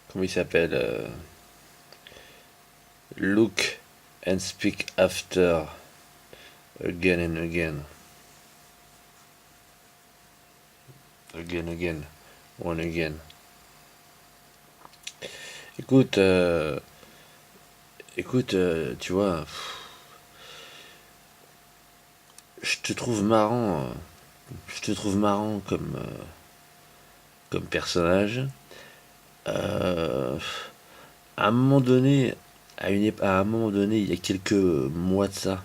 comment il s'appelle Look and speak after again and again. Again, again. One again. Écoute, tu vois, je te trouve marrant. Je te trouve marrant comme personnage. Euh, à un moment donné, à un moment donné, il y a quelques mois de ça,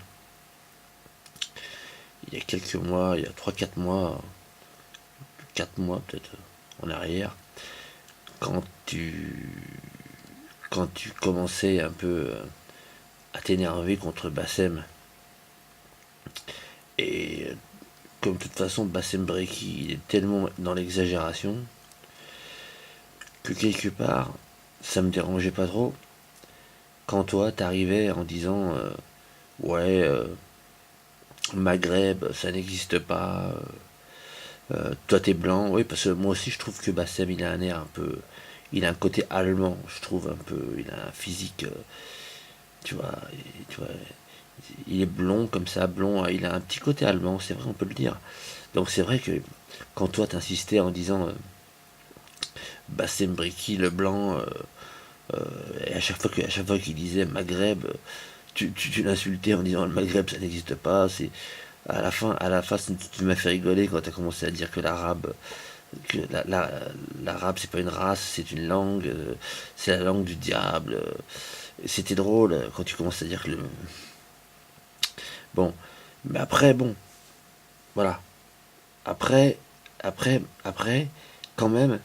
il y a quelques mois, il y a 3 4 mois, 4 mois peut-être en arrière, quand tu, quand tu commençais un peu à t'énerver contre Bassem, et comme de toute façon Bassem Breki il est tellement dans l'exagération que quelque part ça me dérangeait pas trop quand toi t'arrivais en disant ouais Maghreb ça n'existe pas, toi t'es blanc, oui, parce que moi aussi je trouve que Bassem il a un air un peu, il a un côté allemand, je trouve un peu, il a un physique, tu vois, tu vois, il est blond comme ça, blond, il a un petit côté allemand, c'est vrai, on peut le dire. Donc c'est vrai que quand toi t'insistais en disant Bassem Breki le blanc, et à chaque fois qu'il disait Maghreb, tu l'insultais en disant le Maghreb ça n'existe pas, c'est à la fin, tu m'as fait rigoler quand tu as commencé à dire que l'arabe c'est pas une race, c'est une langue, c'est la langue du diable. C'était drôle quand tu commences à dire que le. Bon, mais après, bon, voilà. Après, après, quand même,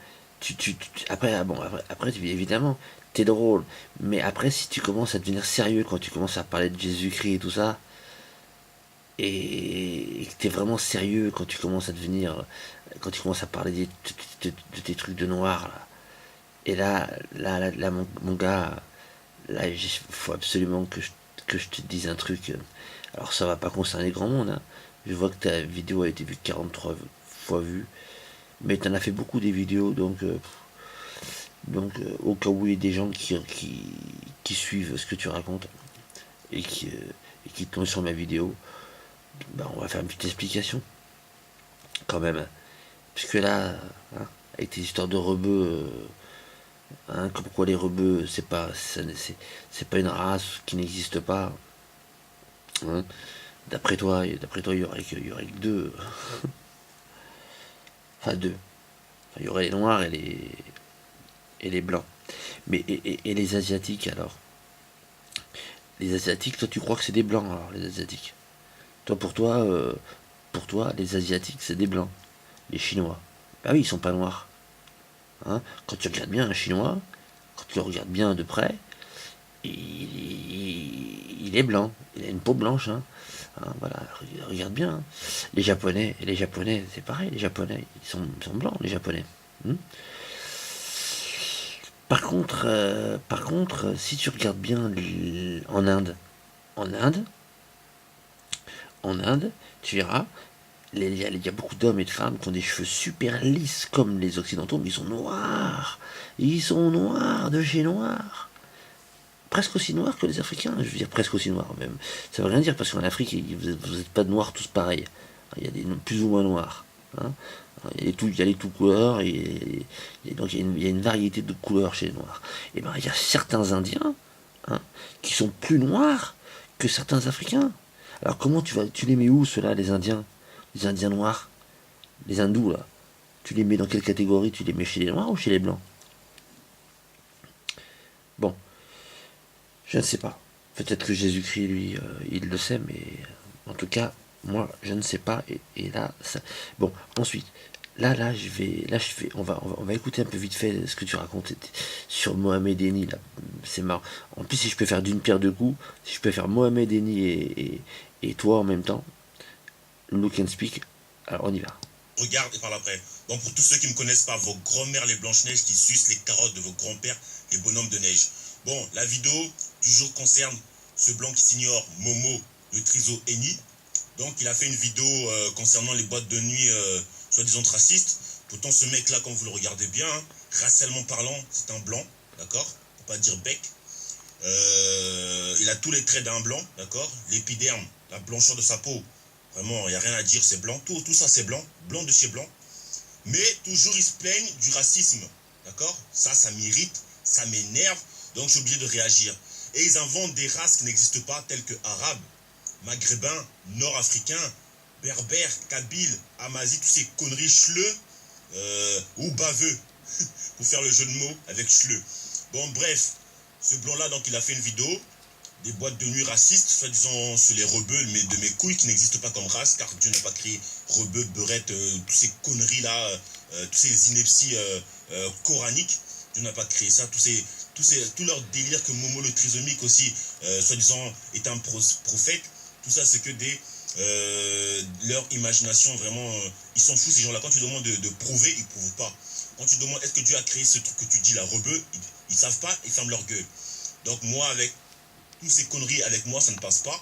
après, ah bon, après, évidemment, t'es drôle. Mais après, si tu commences à devenir sérieux quand tu commences à parler de Jésus-Christ et tout ça, et que t'es vraiment sérieux quand tu commences à devenir, quand tu commences à parler de tes trucs de noir, là. Et là, mon gars, là, il faut absolument que je te dise un truc. Alors, ça va pas concerner grand monde, hein. Je vois que ta vidéo a été vue 43 fois vue. Mais t'en as fait beaucoup des vidéos, au cas où il y a des gens qui suivent ce que tu racontes et qui tombent sur ma vidéo, ben, on va faire une petite explication, quand même. Puisque là, hein, avec tes histoires de rebeux, hein, comme quoi les rebeux, c'est pas une race qui n'existe pas. Hein. D'après toi, il y aurait que deux, enfin deux. Enfin, il y aurait les noirs et les blancs. Mais et les asiatiques alors? Les asiatiques, toi tu crois que c'est des blancs alors les asiatiques? Pour toi, les asiatiques c'est des blancs, les chinois. Bah oui, ils sont pas noirs. Hein. Quand tu regardes bien un chinois, quand tu le regardes bien de près, il est blanc, il a une peau blanche. Hein. Hein, voilà, regarde bien. Hein. Les japonais, c'est pareil, les japonais, ils sont blancs, les japonais. Hmm. Par contre, si tu regardes bien en Inde, en Inde, en Inde, tu verras, il y a beaucoup d'hommes et de femmes qui ont des cheveux super lisses comme les occidentaux, mais ils sont noirs. Ils sont noirs de chez noirs. Presque aussi noirs que les Africains. Je veux dire presque aussi noirs même. Ça veut rien dire parce qu'en Afrique, vous êtes pas de noirs tous pareils. Il y a des plus ou moins noirs. Hein. Il y a les tout couleurs et donc il y a une variété de couleurs chez les noirs. Et ben il y a certains Indiens, hein, qui sont plus noirs que certains Africains. Alors comment tu les mets où ceux-là, les Indiens noirs, les hindous là? Tu les mets dans quelle catégorie? Tu les mets chez les noirs ou chez les blancs? Bon, je ne sais pas. Peut-être que Jésus-Christ, lui, il le sait, mais en tout cas, moi, je ne sais pas. Et là, ça. Bon, ensuite, on va écouter un peu vite fait ce que tu racontes sur Mohamed Eni, là. C'est marrant. En plus, si je peux faire d'une pierre deux coups, si je peux faire Mohamed Eni et toi en même temps, look and speak, alors on y va. Regarde et parle après. Donc pour tous ceux qui ne me connaissent pas, vos grand-mères les Blanches-Neiges qui sucent les carottes de vos grands-pères les bonhommes de neige. Bon, la vidéo du jour concerne ce blanc qui s'ignore, Momo, le triso Eni. Donc il a fait une vidéo concernant les boîtes de nuit soi-disant racistes. Pourtant, ce mec-là, quand vous le regardez bien, hein, racialement parlant, c'est un blanc, d'accord? Pour pas dire bec. Il a tous les traits d'un blanc, d'accord? L'épiderme, la blancheur de sa peau, vraiment, il n'y a rien à dire, c'est blanc. Tout ça, c'est blanc, blanc de chez blanc. Mais toujours, ils se plaignent du racisme, d'accord? Ça m'irrite, ça m'énerve, donc je suis obligé de réagir. Et ils inventent des races qui n'existent pas, telles que arabes, maghrébins, nord-africains, berbères, kabyles, amazis, toutes ces conneries chleux ou baveux, pour faire le jeu de mots avec chleux. Bon, bref, ce blanc-là, donc, il a fait une vidéo, des boîtes de nuit racistes, soi-disant sur les rebeux mais de mes couilles, qui n'existent pas comme race, car Dieu n'a pas créé rebeux, beurette, toutes ces conneries-là, tous ces inepties coraniques. Dieu n'a pas créé ça, tout leur délire que Momo le trisomique aussi, soi-disant, est un prophète, tout ça, c'est que leur imagination, vraiment, ils s'en foutent, ces gens-là. Quand tu demandes de prouver, ils ne prouvent pas. Quand tu demandes est-ce que Dieu a créé ce truc que tu dis, la rebeu, ils savent pas, ils ferment leur gueule. Donc moi, avec toutes ces conneries, avec moi, ça ne passe pas.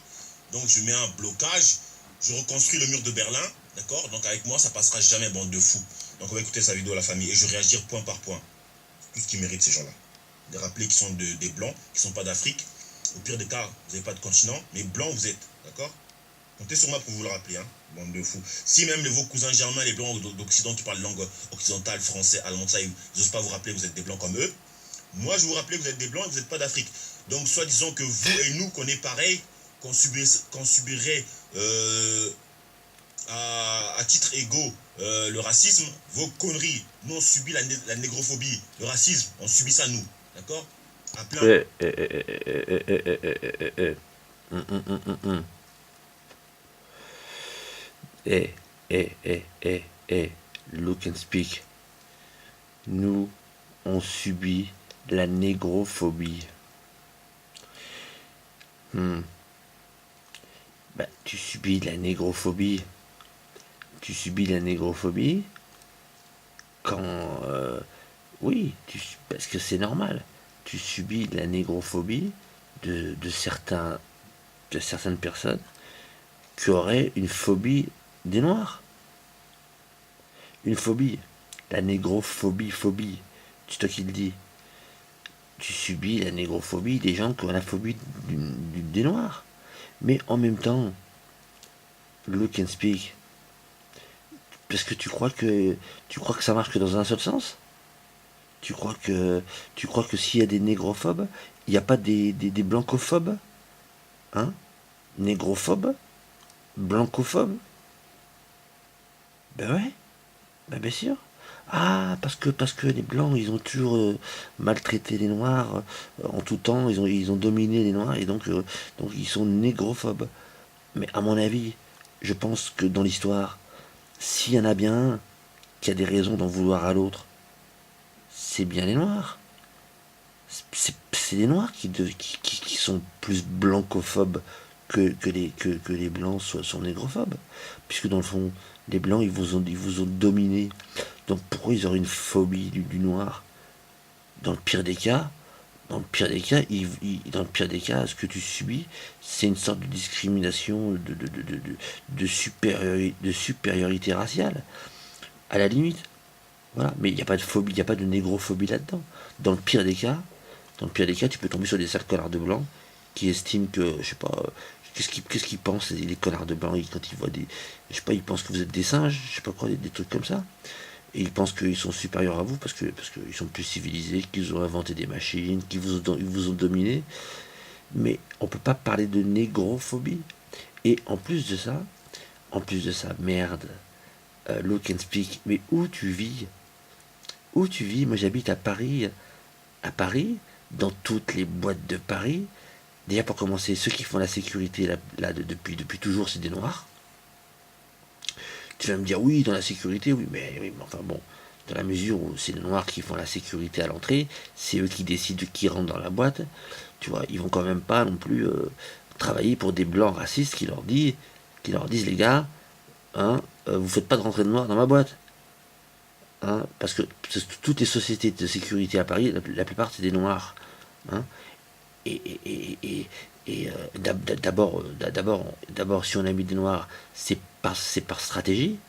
Donc je mets un blocage, je reconstruis le mur de Berlin, d'accord? Donc avec moi, ça passera jamais, bande de fous. Donc on va écouter sa vidéo à la famille et je vais réagir point par point. Tout ce qu'ils méritent, ces gens-là. De rappeler qu'ils sont des blancs, qu'ils ne sont pas d'Afrique. Au pire des cas, vous n'avez pas de continent, mais blancs vous êtes, d'accord? Comptez sur moi pour vous le rappeler, hein, bande de fous. Si même vos cousins germains, les blancs d'Occident qui parlent langue occidentale, français, allemand, ça, ils n'osent pas vous rappeler que vous êtes des blancs comme eux. Moi, je vous rappelle que vous êtes des blancs et que vous n'êtes pas d'Afrique. Donc, soit disons que vous et nous, qu'on est pareil, qu'on subirait à titre égaux le racisme, vos conneries. Nous, on subit la négrophobie. Le racisme, on subit ça, nous. D'accord? À plein. Look and speak. Nous, on subit la négrophobie. Bah, tu subis la négrophobie. Tu subis la négrophobie quand... oui, parce que c'est normal. Tu subis la négrophobie de certaines personnes qui auraient une phobie des Noirs. Une phobie. La négrophobie, phobie. C'est toi qui le dis. Tu subis la négrophobie des gens qui ont la phobie des Noirs. Mais en même temps, look and speak. Parce que tu crois que ça marche que dans un seul sens? Tu crois que s'il y a des négrophobes, il n'y a pas des blancophobes? Hein? Négrophobes? Blancophobes? Ben ouais, ben bien sûr. Ah, parce que les blancs, ils ont toujours maltraité les noirs en tout temps, ils ont dominé les noirs et donc ils sont négrophobes. Mais à mon avis, je pense que dans l'histoire, s'il y en a bien un qui a des raisons d'en vouloir à l'autre, c'est bien les noirs. C'est les noirs qui sont plus blancophobes que les blancs sont négrophobes. Puisque dans le fond, les blancs, ils vous ont dominé. Donc pourquoi ils auraient une phobie du noir? Dans le pire des cas, dans le pire des cas, ce que tu subis, c'est une sorte de discrimination, de supériorité raciale, à la limite. Voilà. Mais il n'y a pas de phobie, il n'y a pas de négrophobie là-dedans. Dans le pire des cas, tu peux tomber sur des sales connards de blancs qui estiment que, je sais pas, qu'est-ce qu'ils pensent les connards de blancs quand ils voient des, je sais pas, ils pensent que vous êtes des singes, je sais pas quoi, des trucs comme ça. Et ils pensent qu'ils sont supérieurs à vous parce qu'ils sont plus civilisés, qu'ils ont inventé des machines, ils vous ont dominé. Mais on peut pas parler de négrophobie. Et en plus de ça, merde, look and speak. Mais où tu vis? Où tu vis? Moi j'habite à Paris. À Paris, dans toutes les boîtes de Paris, déjà pour commencer, ceux qui font la sécurité depuis toujours, c'est des noirs. Tu vas me dire, oui, dans la sécurité, oui, mais enfin bon, dans la mesure où c'est les noirs qui font la sécurité à l'entrée, c'est eux qui décident qui rentre dans la boîte, tu vois, ils vont quand même pas non plus travailler pour des blancs racistes qui leur disent, les gars, hein, vous faites pas de rentrer de noirs dans ma boîte. Hein, parce que toutes les sociétés de sécurité à Paris, la plupart c'est des noirs. Hein, d'abord, si on a mis des noirs, c'est par stratégie.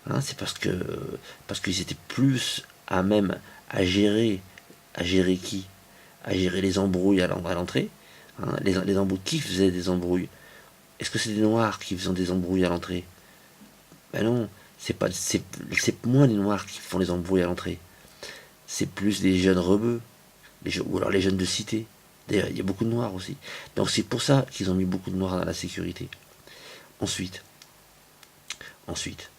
Hein, c'est parce qu'ils étaient plus à même à gérer qui? À gérer les embrouilles à l'entrée. Hein, les embrouilles, qui faisait des embrouilles? Est-ce que c'est des noirs qui faisaient des embrouilles à l'entrée? Ben non, c'est moins les noirs qui font les embrouilles à l'entrée. C'est plus les jeunes rebeux, ou alors les jeunes de cité. D'ailleurs, il y a beaucoup de noirs aussi. Donc c'est pour ça qu'ils ont mis beaucoup de noirs dans la sécurité. Ensuite, ensuite,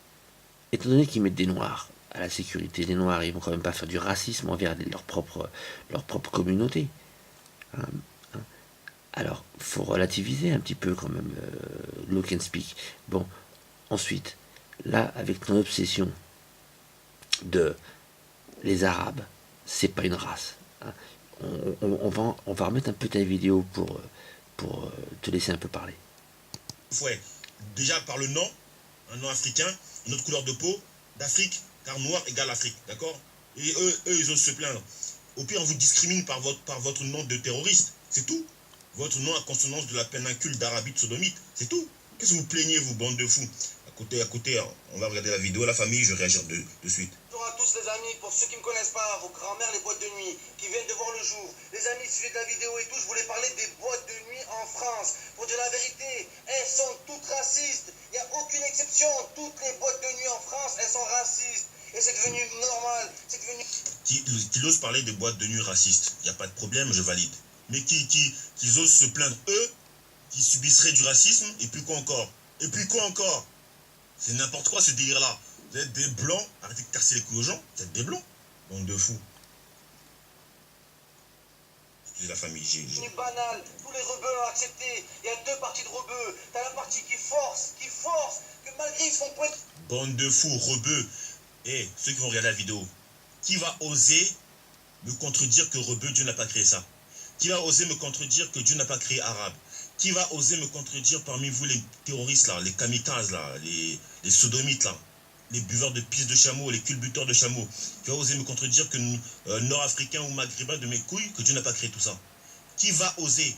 étant donné qu'ils mettent des noirs à la sécurité, les noirs, ils vont quand même pas faire du racisme envers leur propre communauté. Hein, hein. Alors, faut relativiser un petit peu quand même, look and speak. Bon, ensuite, là, avec ton obsession de les Arabes, c'est pas une race. Hein. On va remettre un peu ta vidéo pour te laisser un peu parler. Ouais, déjà par le nom, un nom africain, une autre couleur de peau, d'Afrique, car noir égale Afrique, d'accord? Et eux, ils osent se plaindre. Au pire, on vous discrimine par votre nom de terroriste, c'est tout. Votre nom à consonance de la péninsule d'Arabie sodomite, c'est tout. Qu'est-ce que vous plaignez, vous, bande de fous? À côté, on va regarder la vidéo, la famille, je réagir de suite. Bonjour à tous les amis, pour ceux qui ne me connaissent pas, vos grands-mères, les boîtes de nuit, qui viennent de voir le jour. Les amis, suivez de la vidéo et tout, je voulais parler des boîtes de nuit en France. Pour dire la vérité, elles sont toutes racistes. Il n'y a aucune exception. Toutes les boîtes de nuit en France, elles sont racistes. Et c'est devenu normal, c'est devenu... Qui osent parler des boîtes de nuit racistes, il n'y a pas de problème, je valide. Mais qui osent se plaindre, eux, qui subisseraient du racisme, et puis quoi encore? Et puis quoi encore? C'est n'importe quoi ce délire-là. Vous êtes des blancs, arrêtez de casser les couilles aux gens, vous êtes des blancs, bande de fous. Excusez la famille, C'est banal, tous les rebeux l'ont accepté. Il y a deux parties de rebeux. T'as la partie qui force, que malgré ils se font pointer. Bande de fous, rebeux. Et ceux qui vont regarder la vidéo, qui va oser me contredire que rebeu, Dieu n'a pas créé ça? Qui va oser me contredire que Dieu n'a pas créé arabe? Qui va oser me contredire parmi vous les terroristes là, les kamikazes là, les sodomites là, les buveurs de pisse de chameau, les culbuteurs de chameau? Qui va oser me contredire que nord-africains ou maghrébins de mes couilles, que Dieu n'a pas créé tout ça? Qui va oser?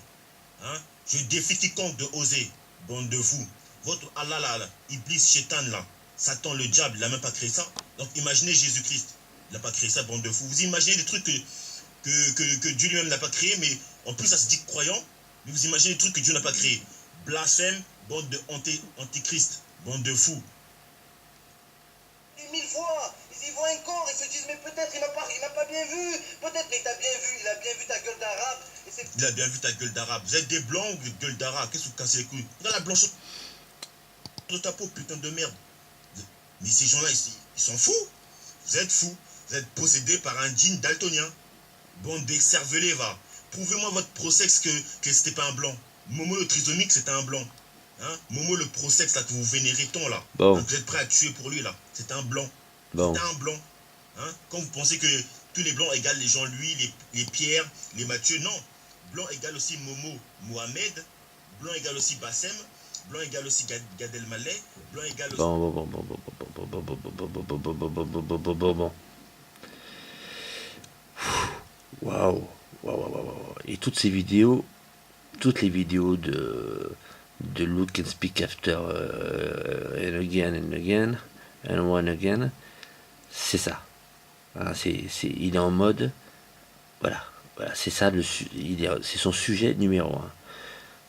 Hein? Je défie quiconque de oser, bande de fous. Votre Allah là, Iblis, Shaitan là, Satan, le diable, il n'a même pas créé ça. Donc imaginez Jésus-Christ, il n'a pas créé ça, bande de fous. Vous imaginez des trucs que Dieu lui-même n'a pas créé, mais en plus ça se dit croyant, mais vous imaginez des trucs que Dieu n'a pas créé. Blasphème, bande de antéchrist, bande de fous. Et 1000 fois, ils y voient un corps, ils se disent mais peut-être il m'a pas bien vu, peut-être mais il t'a bien vu, il a bien vu ta gueule d'arabe. Il a bien vu ta gueule d'arabe. Vous êtes des blancs ou des gueules d'arabe? Qu'est-ce que vous cassez les couilles? Regarde la blancheur de ta peau, putain de merde. Mais ces gens-là, ils sont fous. Vous êtes fous. Vous êtes possédés par un djinn daltonien. Bande d'excervelés, va. Prouvez-moi votre prosexe que c'était pas un blanc. Momo le trisomique, c'était un blanc. Hein? Momo le prosexe, là, que vous vénérez tant, là. Bon. Hein, vous êtes prêt à tuer pour lui, là. C'est un blanc. Bon. C'est un blanc. Hein? Quand vous pensez que tous les blancs égalent les Jean-Louis, les Pierre, les Mathieu, non. Blanc égale aussi Momo Mohamed. Blanc égale aussi Bassem. Blanc égale aussi Gad Elmaleh. Blanc égale aussi... Bon. Waouh. Et toutes les vidéos de Look and Speak After and again and one again, c'est ça. Hein, il est en mode, voilà, c'est ça, c'est son sujet numéro 1.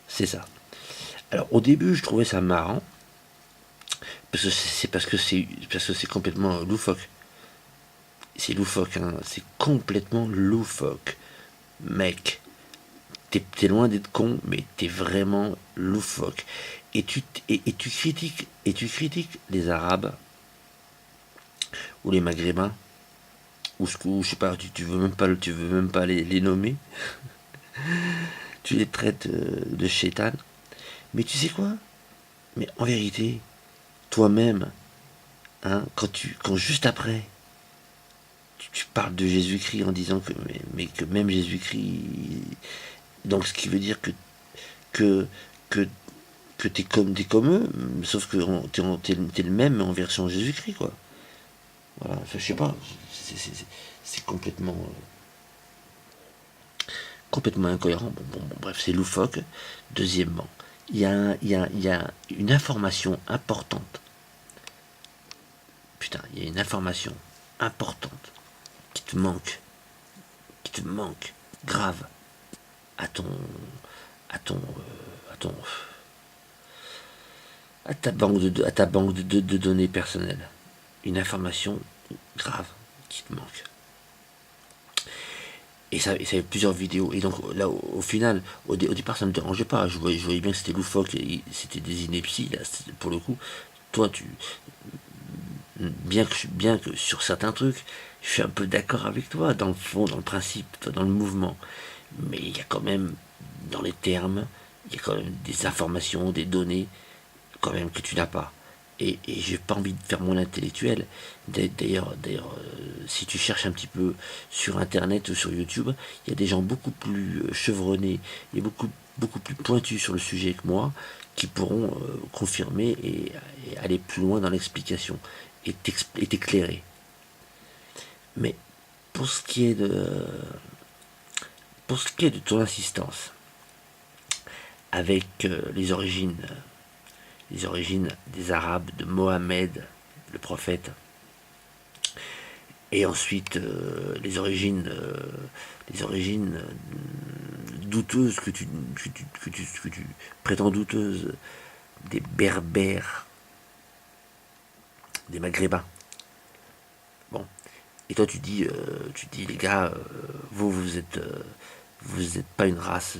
C'est ça. Alors au début, je trouvais ça marrant, parce que c'est complètement loufoque. C'est loufoque, hein, c'est complètement loufoque. Mec, t'es loin d'être con, mais t'es vraiment loufoque. Et tu critiques les Arabes ou les Maghrébins, ou je sais pas, tu veux même pas les nommer. Tu les traites de shaitan. Mais tu sais quoi? Mais en vérité, toi-même, hein, quand juste après, tu parles de Jésus-Christ en disant que même Jésus-Christ, donc ce qui veut dire que t'es comme eux, sauf que t'es le même mais en version Jésus-Christ, quoi. Voilà, enfin, je sais pas, c'est complètement incohérent. Bon, bref, c'est loufoque. Deuxièmement, il y a une information importante putain, il y a une information importante qui te manque, grave, à ton, à ton, à ton, à ta banque de données personnelles. Une information grave qui te manque. Et ça avait plusieurs vidéos. Et donc là, au final, au départ, ça ne me dérangeait pas. Je voyais bien que c'était loufoque, et c'était des inepties. Là, pour le coup, toi, bien que sur certains trucs, je suis un peu d'accord avec toi, dans le fond, dans le principe, dans le mouvement. Mais il y a quand même, dans les termes, il y a quand même des informations, des données, quand même, que tu n'as pas. Et j'ai pas envie de faire mon intellectuel. D'ailleurs, si tu cherches un petit peu sur Internet ou sur YouTube, il y a des gens beaucoup plus chevronnés et beaucoup plus pointus sur le sujet que moi, qui pourront confirmer et aller plus loin dans l'explication et t'éclairer. Mais pour ce qui est de ton insistance avec les origines des Arabes, de Mohammed, le prophète, et ensuite les origines douteuses que tu prétends douteuses des Berbères, des Maghrébins. Bon, et toi tu dis les gars, vous êtes pas une race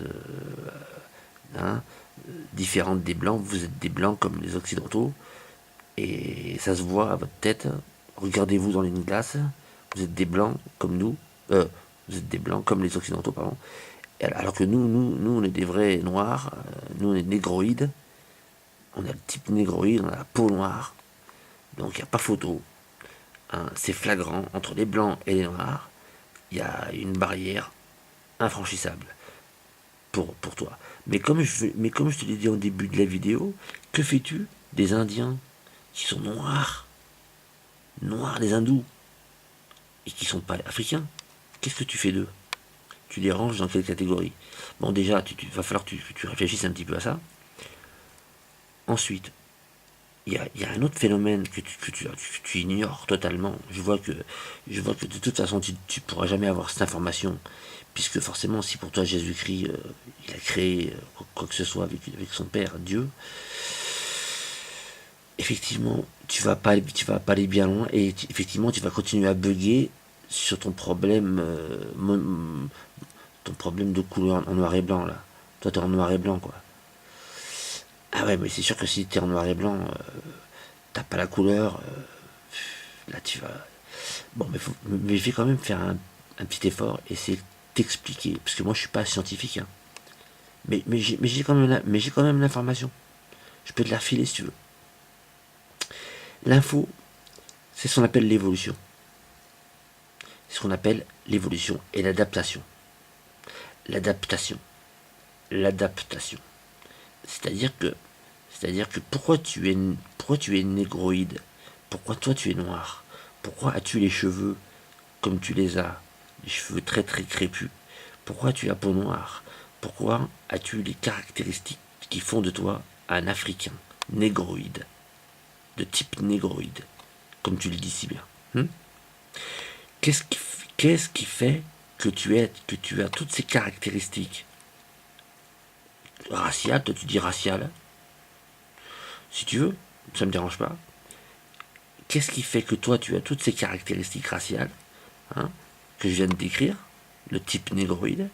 différente des blancs, vous êtes des blancs comme les occidentaux, et ça se voit à votre tête. Regardez-vous dans une glace, vous êtes des blancs comme nous, vous êtes des blancs comme les occidentaux, pardon. Alors que nous on est des vrais noirs, nous on est négroïdes, on a le type négroïde, on a la peau noire, donc il n'y a pas photo. Hein, c'est flagrant, entre les blancs et les noirs, il y a une barrière infranchissable pour toi. Mais comme je te l'ai dit au début de la vidéo, que fais-tu des Indiens qui sont noirs, les hindous, et qui sont pas africains? Qu'est-ce que tu fais d'eux? Tu les ranges dans quelle catégorie? Bon, déjà, va falloir que tu réfléchisses un petit peu à ça. Ensuite, il y a un autre phénomène que tu ignores totalement. Je vois que de toute façon, tu pourras jamais avoir cette information, puisque forcément, si pour toi Jésus-Christ, il a créé quoi que ce soit avec son Père, Dieu, effectivement, tu vas pas aller bien loin, et effectivement, tu vas continuer à bugger sur ton problème de couleur en noir et blanc, là. Toi, t'es en noir et blanc, quoi. Ah ouais, mais c'est sûr que si t'es en noir et blanc, t'as pas la couleur, là tu vas... Bon, mais je vais quand même faire un petit effort, et c'est t'expliquer, parce que moi je suis pas scientifique, hein. Mais j'ai quand même l'information. Je peux te la refiler si tu veux. L'info, c'est ce qu'on appelle l'évolution. C'est ce qu'on appelle l'évolution et l'adaptation. L'adaptation. C'est-à-dire que pourquoi tu es négroïde? Pourquoi toi tu es noir? Pourquoi as-tu les cheveux comme tu les as? Les cheveux très très crépus. Pourquoi tu as la peau noire? Pourquoi as-tu les caractéristiques qui font de toi un Africain négroïde, de type négroïde, comme tu le dis si bien? Qu'est-ce qui fait que tu as toutes ces caractéristiques raciales? Toi tu dis racial, si tu veux, ça me dérange pas. Qu'est-ce qui fait que toi tu as toutes ces caractéristiques raciales, hein, que je viens de décrire, le type négroïde?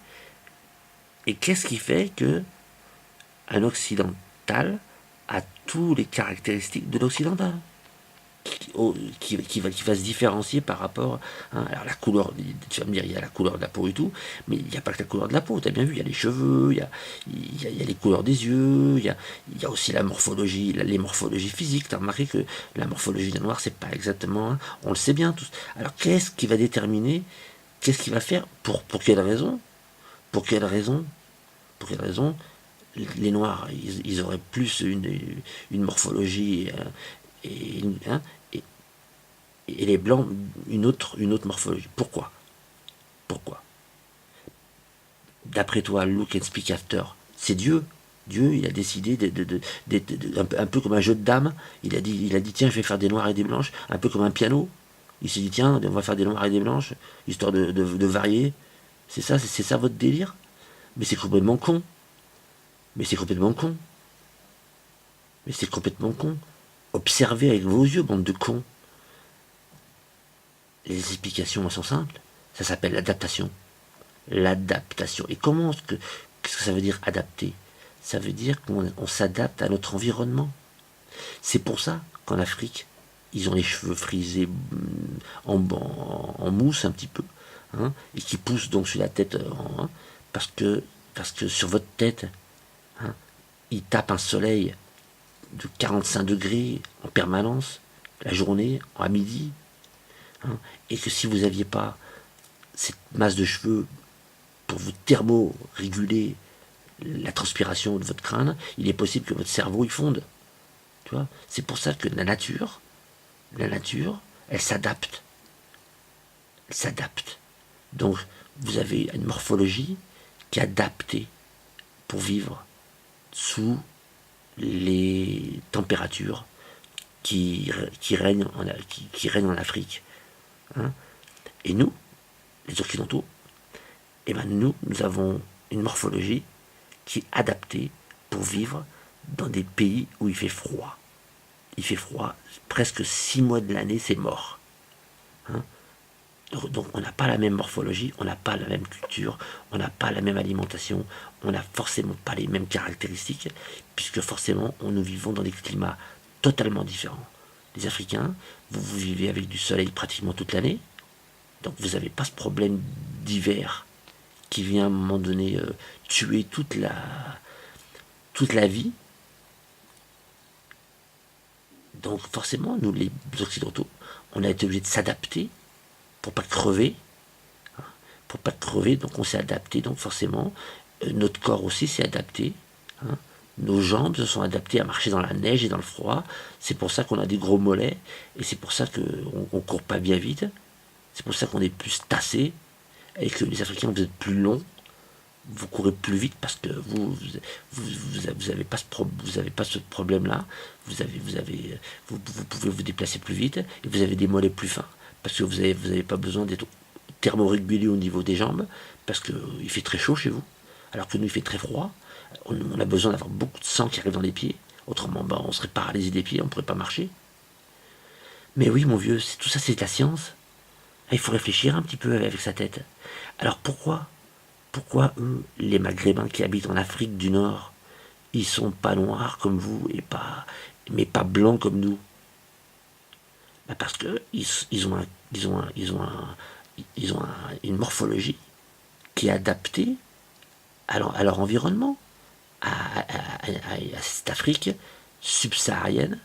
Et qu'est-ce qui fait que un occidental a tous les caractéristiques de l'occidental, qui va se différencier par rapport, hein, alors la couleur, tu vas me dire, il y a la couleur de la peau et tout, mais il n'y a pas que la couleur de la peau, tu as bien vu, il y a les cheveux, il y a les couleurs des yeux, il y a aussi la morphologie, les morphologies physiques. Tu as remarqué que la morphologie d'un noir, c'est pas exactement, hein, on le sait bien tous. Alors qu'est-ce qui va déterminer, qu'est-ce qui va faire, pour quelle raison, pour quelle raison les noirs, ils auraient plus une morphologie, hein, et les blancs une autre morphologie? Pourquoi D'après toi, Look and Speak After, c'est Dieu? Dieu, il a décidé un peu comme un jeu de dames. Il a dit, tiens, je vais faire des noirs et des blanches, un peu comme un piano. Il s'est dit, tiens, on va faire des noirs et des blanches, histoire de varier. C'est ça votre délire? Mais c'est complètement con. Mais c'est complètement con. Mais c'est complètement con. Observez avec vos yeux, bande de cons. Les explications sont simples. Ça s'appelle l'adaptation. L'adaptation. Et qu'est-ce que ça veut dire adapter? Ça veut dire qu'on s'adapte à notre environnement. C'est pour ça qu'en Afrique, ils ont les cheveux frisés en mousse un petit peu, hein, et qui poussent donc sur la tête, parce que sur votre tête, hein, il tape un soleil de 45 degrés en permanence, la journée, à midi, hein, et que si vous n'aviez pas cette masse de cheveux pour vous thermo-réguler la transpiration de votre crâne, il est possible que votre cerveau il fonde. Tu vois, c'est pour ça que la nature, elle s'adapte. Elle s'adapte. Donc, vous avez une morphologie qui est adaptée pour vivre sous les températures qui règnent en Afrique. Hein. Et nous, les Occidentaux, eh ben nous avons une morphologie qui est adaptée pour vivre dans des pays où il fait froid. Il fait froid, presque 6 mois de l'année, c'est mort. Hein. Donc on n'a pas la même morphologie, on n'a pas la même culture, on n'a pas la même alimentation, on n'a forcément pas les mêmes caractéristiques, puisque forcément nous vivons dans des climats totalement différents. Les Africains, vous vivez avec du soleil pratiquement toute l'année, donc vous n'avez pas ce problème d'hiver qui vient à un moment donné tuer toute la vie. Donc forcément, nous les Occidentaux, on a été obligés de s'adapter pour pas crever. Hein, pour pas crever, donc on s'est adapté, donc forcément, notre corps aussi s'est adapté. Hein, nos jambes se sont adaptées à marcher dans la neige et dans le froid. C'est pour ça qu'on a des gros mollets, et c'est pour ça qu'on ne court pas bien vite. C'est pour ça qu'on est plus tassé, et que les Africains, vous êtes plus longs, vous courez plus vite parce que vous avez pas ce problème-là. Vous pouvez vous déplacer plus vite et vous avez des mollets plus fins parce que vous avez pas besoin d'être thermorégulé au niveau des jambes parce que il fait très chaud chez vous, alors que nous il fait très froid. On a besoin d'avoir beaucoup de sang qui arrive dans les pieds. Autrement, on serait paralysé des pieds, on pourrait pas marcher. Mais oui, mon vieux, tout ça c'est de la science. Il faut réfléchir un petit peu avec sa tête. Alors pourquoi eux, les Maghrébins qui habitent en Afrique du Nord, ils sont pas noirs comme vous mais pas blancs comme nous? Parce que ils ont une morphologie qui est adaptée à leur environnement, à cette Afrique subsaharienne,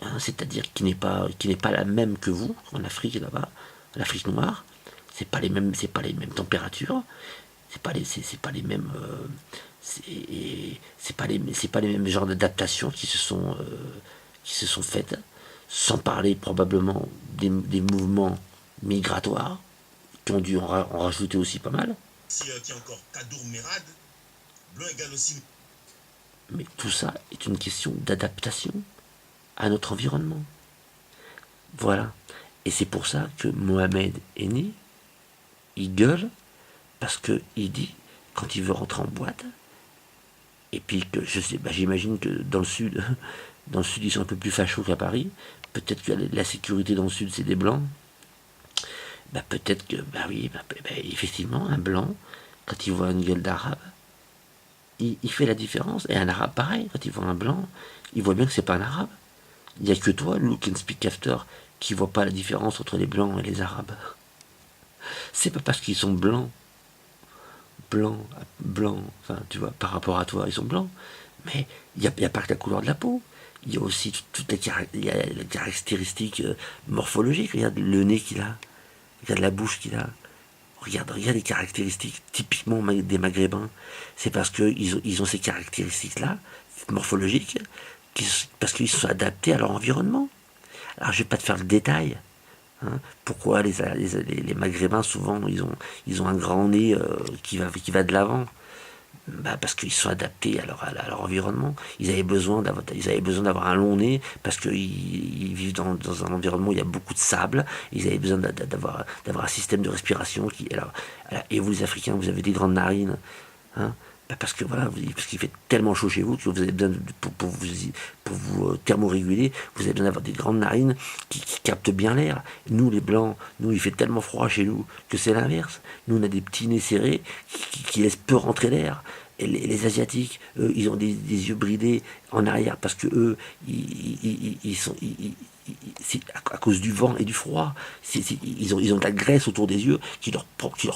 hein, c'est-à-dire qui n'est pas la même que vous en Afrique là-bas, l'Afrique noire. C'est pas les mêmes températures. C'est pas les mêmes c'est pas les mêmes genres d'adaptations qui se sont faites, sans parler probablement des mouvements migratoires qui ont dû en rajouter aussi pas mal. Qui est encore Kadour Merad, blanc égale aussi. Mais tout ça est une question d'adaptation à notre environnement. Voilà. Et c'est pour ça que Mohamed Eni, il gueule parce qu'il dit, quand il veut rentrer en boîte, et puis que je sais, j'imagine que dans le sud ils sont un peu plus fachos qu'à Paris. Peut-être que la sécurité dans le sud c'est des blancs. Peut-être que, effectivement, un blanc, quand il voit une gueule d'arabe, il fait la différence. Et un arabe pareil, quand il voit un blanc, il voit bien que c'est pas un arabe. Il n'y a que toi, Look and Speak After, qui voit pas la différence entre les blancs et les arabes. C'est pas parce qu'ils sont blancs, enfin, tu vois, par rapport à toi, ils sont blancs, mais il n'y a pas que la couleur de la peau, il y a aussi toutes les caractéristiques morphologiques. Regarde le nez qu'il a, regarde la bouche qu'il a, regarde les caractéristiques typiquement des Maghrébins. C'est parce qu'ils ont ces caractéristiques-là, morphologiques, parce qu'ils sont adaptés à leur environnement. Alors je vais pas te faire le détail. Hein, pourquoi les Maghrébins souvent ils ont un grand nez qui va de l'avant, Bah parce qu'ils sont adaptés à leur environnement. Ils avaient besoin d'avoir un long nez parce qu'ils vivent dans un environnement où il y a beaucoup de sable. Ils avaient besoin d'avoir un système de respiration et vous les Africains, vous avez des grandes narines, hein. Bah parce que voilà, parce qu'il fait tellement chaud chez vous que vous avez besoin pour vous thermoréguler, vous avez besoin d'avoir des grandes narines qui captent bien l'air. Nous les blancs, nous il fait tellement froid chez nous que c'est l'inverse. Nous on a des petits nez serrés qui laissent peu rentrer l'air. Et les Asiatiques, eux, ils ont des yeux bridés en arrière parce que eux, c'est à cause du vent et du froid. Ils ont de la graisse autour des yeux qui leur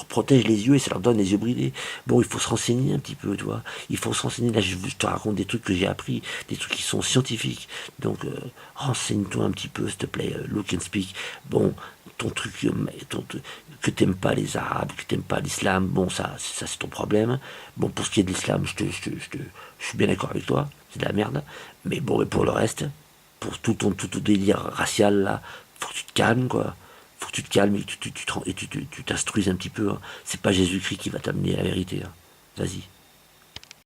protège les yeux et ça leur donne les yeux bridés. Bon, il faut se renseigner un petit peu, tu vois. Il faut se renseigner. Là, je te raconte des trucs que j'ai appris, des trucs qui sont scientifiques. Donc, renseigne-toi un petit peu, s'il te plaît. Look and speak. Bon, ton truc, que t'aimes pas les Arabes, que t'aimes pas l'islam, bon, ça c'est ton problème. Bon, pour ce qui est de l'islam, je suis bien d'accord avec toi, c'est de la merde. Mais bon, et pour le reste, pour tout ton délire racial là, faut que tu te calmes, quoi. Faut que tu te calmes et que tu t'instruises un petit peu, hein. C'est pas Jésus-Christ qui va t'amener à la vérité, hein. Vas-y.